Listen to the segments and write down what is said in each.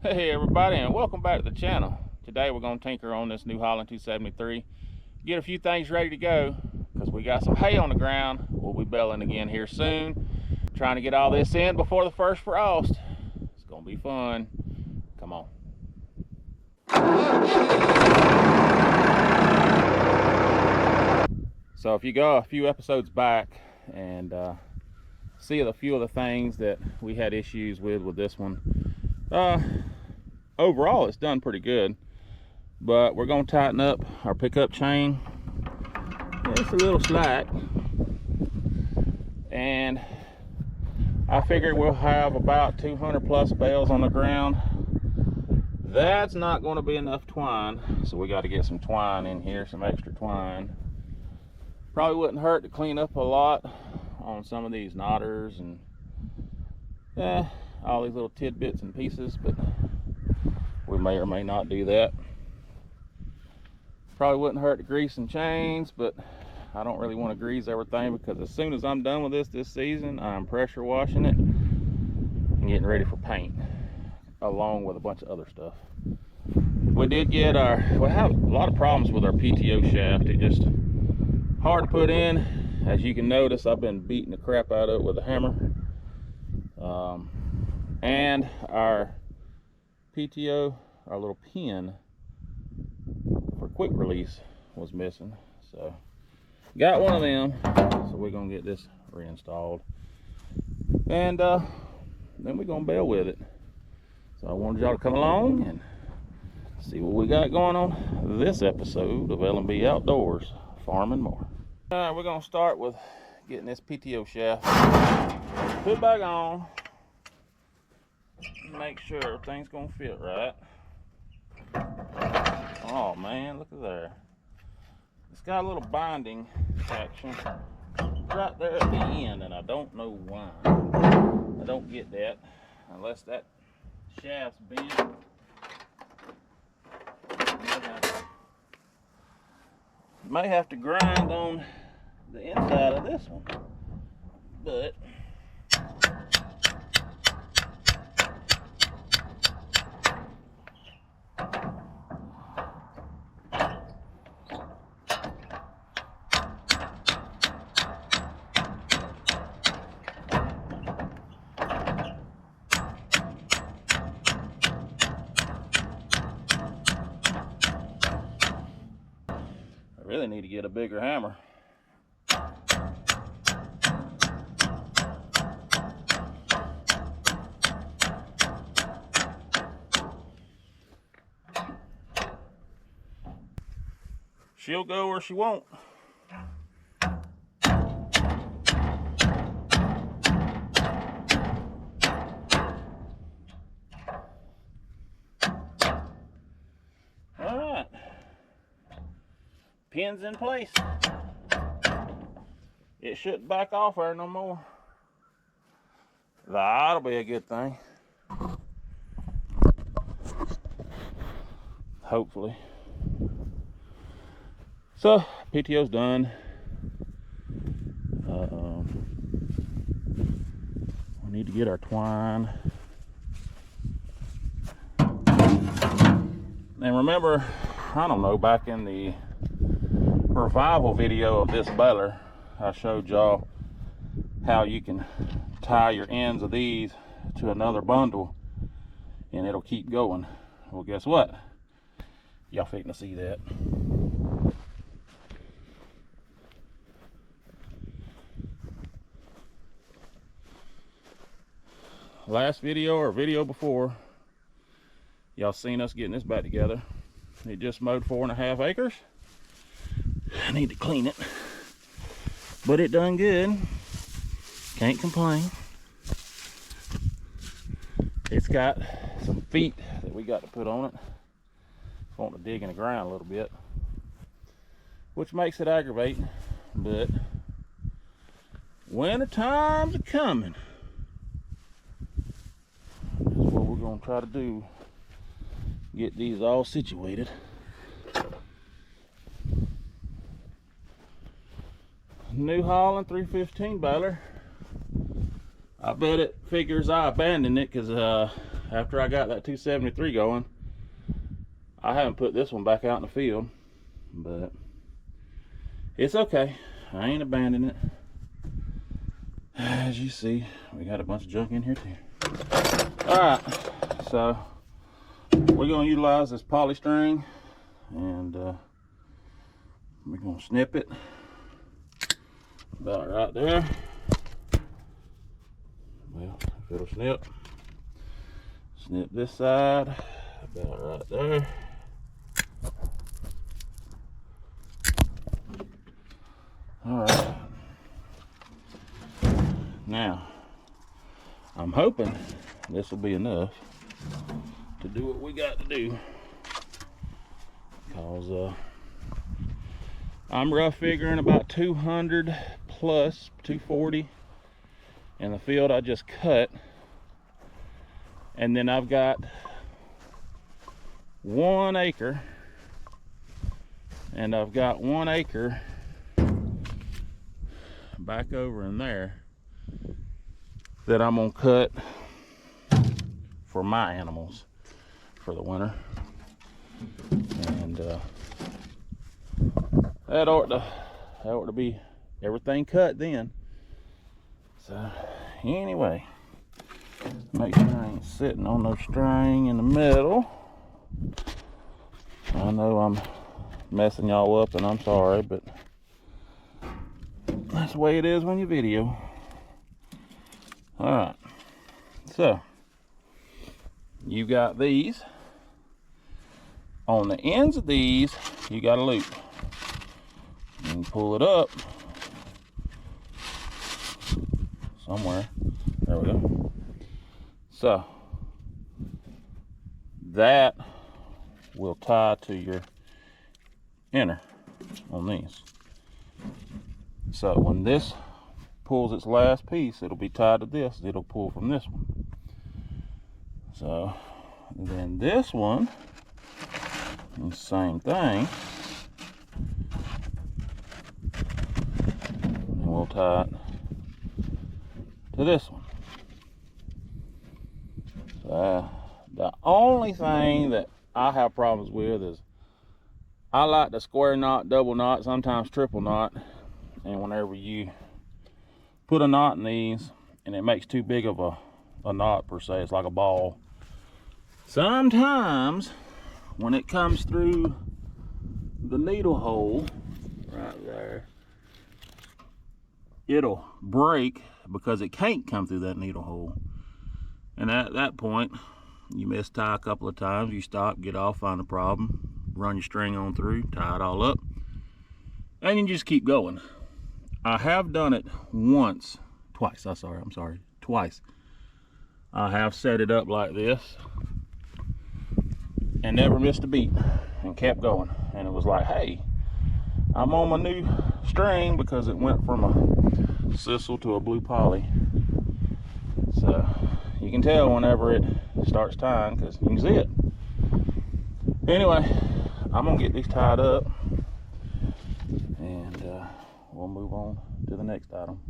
Hey everybody, and welcome back to the channel. Today we're going to tinker on this New Holland 273, get a few things ready to go because we got some hay on the ground. We'll be baling again here soon, trying to get all this in before the first frost. It's going to be fun. Come on. So if you go a few episodes back and see a few of the things that we had issues with this one, overall it's done pretty good, but we're going to tighten up our pickup chain. It's a little slack, and I figured we'll have about 200 plus bales on the ground. That's not going to be enough twine, so we got to get some twine in here, some extra twine. Probably wouldn't hurt to clean up a lot on some of these knotters and all these little tidbits and pieces, but we may or may not do that. Probably wouldn't hurt to grease some chains, but I don't really want to grease everything because as soon as I'm done with this season, I'm pressure washing it and getting ready for paint, along with a bunch of other stuff. We have a lot of problems with our PTO shaft. It just hard to put in. As you can notice, I've been beating the crap out of it with a hammer. And our PTO, our little pin for quick release was missing. So got one of them, so we're gonna get this reinstalled. And then we're gonna bale with it. So I wanted y'all to come along and see what we got going on this episode of L&B Outdoors, Farm and More. All right, we're gonna start with getting this PTO shaft put back on. Make sure everything's gonna fit right. Oh man, look at there. It's got a little binding action right there at the end, and I don't know why. I don't get that unless that shaft's bent. May have to grind on the inside of this one, but I really need to get a bigger hammer. She'll go or she won't. All right. Pin's in place. It shouldn't back off there no more. That'll be a good thing. Hopefully. So PTO's done. We need to get our twine. And remember, I don't know, back in the revival video of this baler, I showed y'all how you can tie your ends of these to another bundle and it'll keep going. Well, guess what? Y'all fitting to see that. Last video or video before, y'all seen us getting this back together. It just mowed 4.5 acres. I need to clean it, but it done good. Can't complain. It's got some feet that we got to put on it. It's wanting to dig in the ground a little bit, which makes it aggravating, but winter times are coming. That's what we're gonna try to do. Get these all situated. New Holland 315 baler. I bet it figures I abandoned it because after I got that 273 going, I haven't put this one back out in the field, but it's okay. I ain't abandoning it. As you see, we got a bunch of junk in here too. Alright, so we're going to utilize this polystring, and we're going to snip it about right there. Well, if it'll snip. Snip this side about right there. Alright. Now, I'm hoping this will be enough to do what we got to do. Because I'm rough figuring about 200 plus 240 in the field I just cut. And then I've got 1 acre, and I've got 1 acre back over in there that I'm gonna cut for my animals for the winter. And that ought to be everything cut then. So anyway, make sure I ain't sitting on no string in the middle. I know I'm messing y'all up, and I'm sorry, but that's the way it is when you video. Alright, so you got these. On the ends of these, you got a loop. You can pull it up somewhere. There we go. So that will tie to your inner on these. So when this pulls its last piece, it'll be tied to this. It'll pull from this one. So then this one, the same thing. And we'll tie it to this one. So the only thing that I have problems with is I like to square knot, double knot, sometimes triple knot. And whenever you put a knot in these and it makes too big of a knot per se, it's like a ball. Sometimes when it comes through the needle hole right there, it'll break because it can't come through that needle hole. And at that point, you mistie a couple of times, you stop, get off, find the problem, run your string on through, tie it all up, and you just keep going. I have done it twice. I have set it up like this and never missed a beat and kept going. And it was like, hey, I'm on my new string, because it went from a sisal to a blue poly. So you can tell whenever it starts tying, because you can see it. Anyway, I'm gonna get these tied up, and we'll move on to the next item.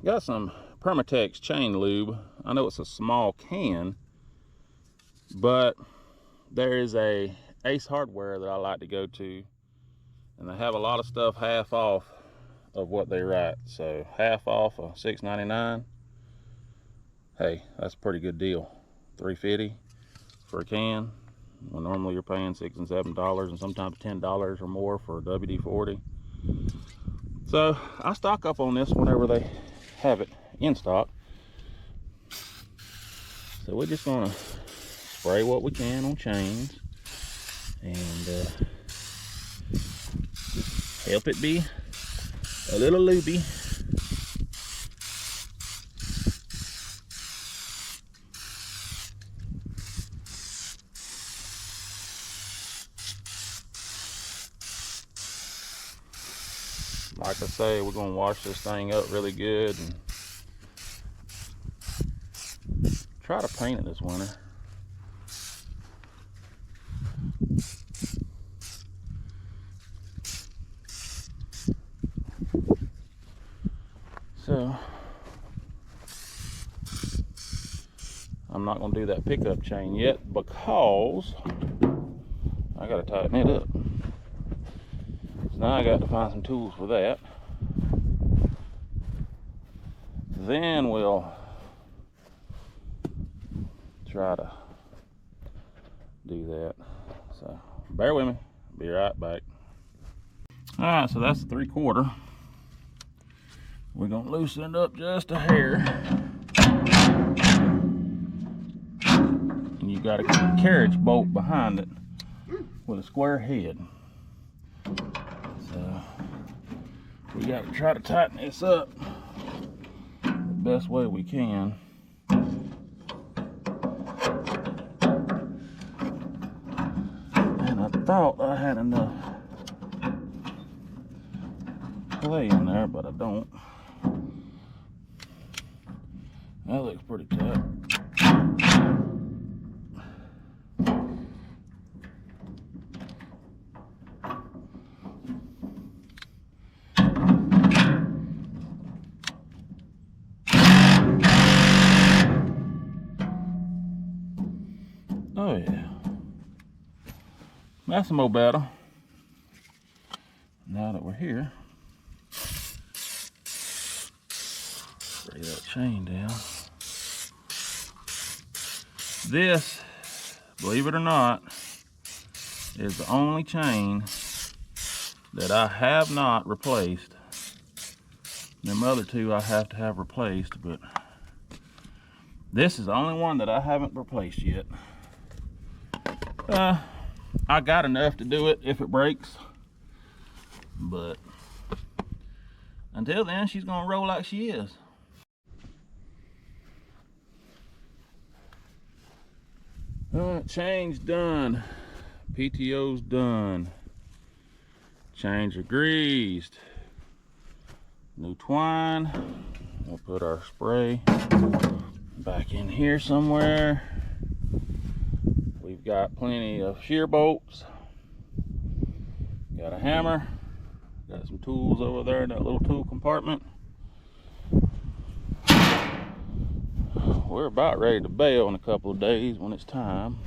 got some Permatex chain lube. I know it's a small can, but there is a Ace Hardware that I like to go to, and they have a lot of stuff half off of what they write. So half off of $6.99. Hey, that's a pretty good deal. $3.50 for a can, when normally you're paying $6 and $7 and sometimes $10 or more for a WD-40. So I stock up on this whenever they have it in stock. So we're just gonna spray what we can on chains and help it be a little lubey. Like I say, we're gonna wash this thing up really good and try to paint it this winter. So I'm not gonna do that pickup chain yet because I gotta tighten it up. So now I got to find some tools for that. Then we'll try to do that. So bear with me, be right back. All right, so that's the 3/4. We're gonna loosen it up just a hair. And you got a carriage bolt behind it with a square head. So we got to try to tighten this up the best way we can. And I thought I had enough clay in there, but I don't. That looks pretty tight. Oh yeah, that's some more better. Now that we're here, spray that chain down. This, believe it or not, is the only chain that I have not replaced. Them other two I have to have replaced, but this is the only one that I haven't replaced yet. I got enough to do it if it breaks, but until then, she's gonna roll like she is. Chain's done, PTO's done, chains are greased, new twine. We'll put our spray back in here somewhere. We've got plenty of shear bolts, got a hammer, got some tools over there in that little tool compartment. We're about ready to bale in a couple of days when it's time.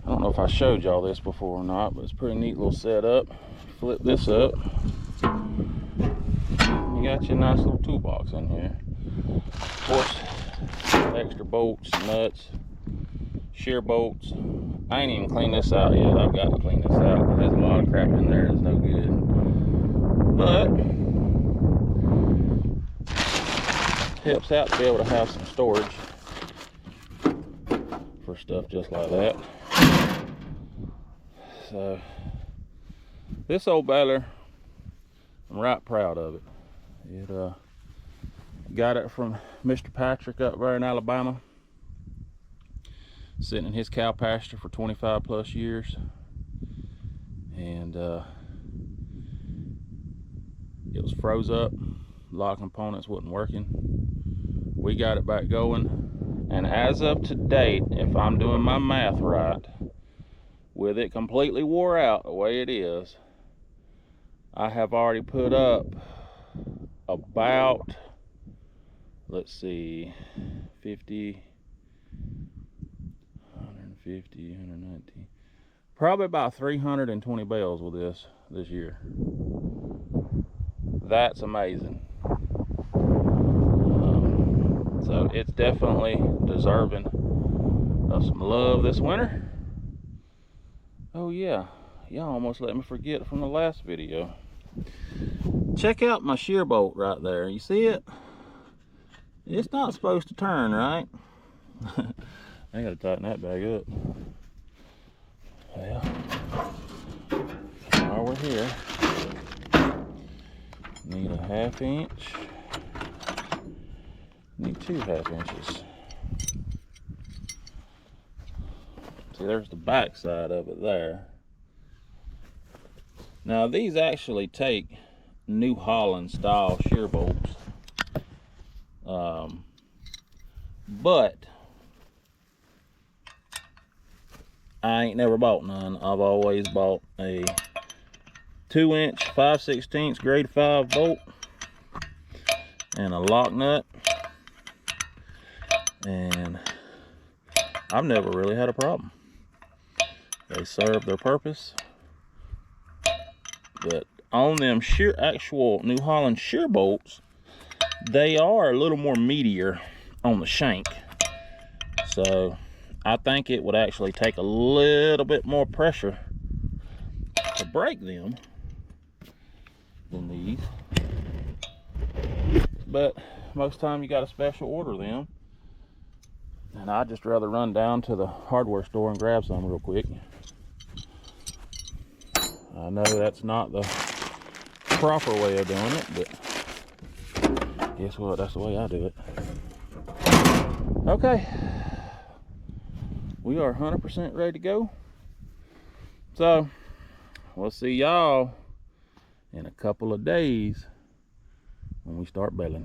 I don't know if I showed y'all this before or not, but it's a pretty neat little setup. Flip this up, you got your nice little toolbox in here. Of course, extra bolts, nuts, shear bolts. I ain't even cleaned this out yet. I've got to clean this out because there's a lot of crap in there that's no good. But helps out to be able to have some storage for stuff just like that. So this old baler, I'm right proud of it. It got it from Mr. Patrick up there in Alabama, sitting in his cow pasture for 25 plus years, and it was froze up. A lot of components wasn't working. We got it back going, and as of to date, if I'm doing my math right, with it completely wore out the way it is, I have already put up about let's see, 50, 150, 190, probably about 320 bales with this year. That's amazing. So it's definitely deserving of some love this winter. Oh yeah, y'all almost let me forget from the last video. Check out my shear bolt right there. You see it? It's not supposed to turn, right? I gotta tighten that bag up. Well, while we're here, need a 1/2 inch. Need 2 1/2 inches. See, there's the back side of it there. Now these actually take New Holland style shear bolts, but I ain't never bought none. I've always bought a 2-inch 5/16 grade 5 bolt and a lock nut, and I've never really had a problem. They serve their purpose. But on them actual New Holland shear bolts, they are a little more meatier on the shank. So I think it would actually take a little bit more pressure to break them than these. But most time you got to special order them. And I'd just rather run down to the hardware store and grab some real quick. I know that's not the proper way of doing it, but guess what? That's the way I do it. Okay. We are 100% ready to go. So, we'll see y'all in a couple of days when we start baling.